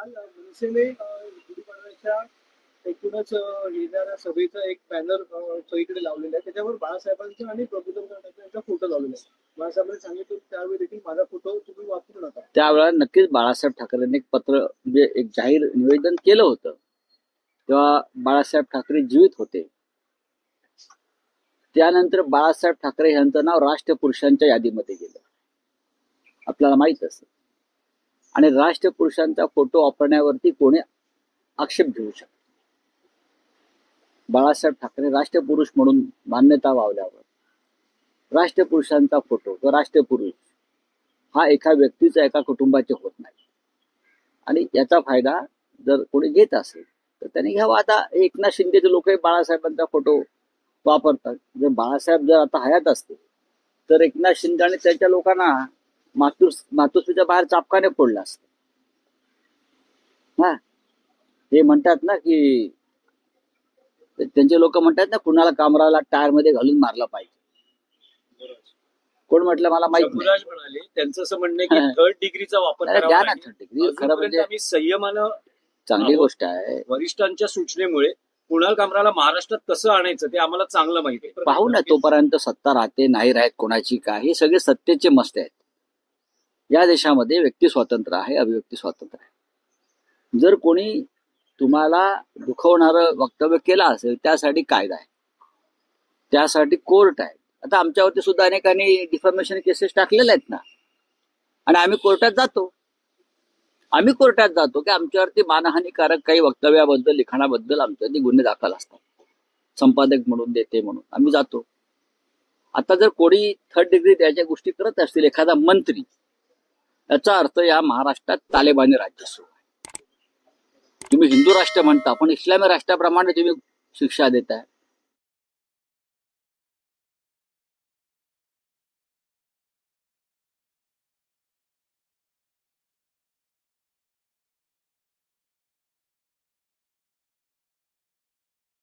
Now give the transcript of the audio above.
काल मनसेने गुढीपाडव्याच्या एकूणच येणाऱ्या सभेचा एक बॅनर सगळीकडे लावलेला आहे. त्याच्यावर बाळासाहेबांचा आणि प्रबोधन करण्याचा यांचा फोटो लावलेला आहे. बाळासाहेबांनी सांगितलं की त्यावेळी देखील माझा फोटो तुम्ही वापरू नका. त्यावेळेला नक्कीच बाळासाहेब ठाकरेंनी एक पत्र म्हणजे एक जाहीर निवेदन केलं होतं. तेव्हा बाळासाहेब ठाकरे जीवित होते. त्यानंतर बाळासाहेब ठाकरे यांचं नाव राष्ट्रपुरुषांच्या यादीमध्ये गेलं, आपल्याला माहित असतं. आणि राष्ट्रपुरुषांचा फोटो वापरण्यावरती कोणी आक्षेप घेऊ शकतो. बाळासाहेब ठाकरे राष्ट्रपुरुष म्हणून मान्यता वावल्यावर राष्ट्रपुरुषांचा फोटो किंवा राष्ट्रपुरुष हा एका व्यक्तीचा एका कुटुंबाचे होत नाही. आणि याचा फायदा जर कोणी घेत असेल तर त्यांनी घ्यावा. आता एकनाथ शिंदेचे लोकही बाळासाहेबांचा फोटो वापरतात. जर बाळासाहेब जर आता हयात असते तर एकनाथ शिंदे आणि त्यांच्या लोकांना मातोश्रीच्या बाहेर चापकाने फोडला असतं. हा, हे म्हणतात ना की त्यांचे लोक म्हणतात ना, कुणाला कामराला टायर मध्ये घालून मारला पाहिजे. कोण म्हटलं मला माहित नाही. म्हणाले त्यांचं असं म्हणणं की थर्ड डिग्रीचा वापर द्या ना. थर्ड डिग्री खरं म्हणजे आम्ही संयमानं चांगली गोष्ट आहे. वरिष्ठांच्या सूचनेमुळे कुणाल कामराला महाराष्ट्रात कसं आणायचं ते आम्हाला चांगलं माहिती आहे. पाहू ना, तोपर्यंत सत्ता राहते नाही राहत कोणाची काय, हे सगळे सत्तेचे मस्ते आहेत. या देशामध्ये व्यक्ती स्वातंत्र्य आहे, अभिव्यक्ती स्वातंत्र्य आहे. जर कोणी तुम्हाला दुखवणारं वक्तव्य केलं असेल त्यासाठी कायदा आहे, त्यासाठी कोर्ट आहे. आता आमच्यावरती सुद्धा अनेकांनी डिफॉर्मेशन केसेस टाकलेल्या आहेत ना, आणि आम्ही कोर्टात जातो की आमच्यावरती मानहानिकारक काही वक्तव्याबद्दल लिखाणाबद्दल आमच्यावरती गुन्हे दाखल असतात. संपादक म्हणून देते म्हणून आम्ही जातो. आता जर कोणी थर्ड डिग्री त्याच्या गोष्टी करत असतील एखादा मंत्री, याचा अर्थ या महाराष्ट्रात तालिबानी राज्य सुरू आहे. तुम्ही हिंदू राष्ट्र म्हणता पण इस्लामी राष्ट्राप्रमाणे तुम्ही शिक्षा देताय.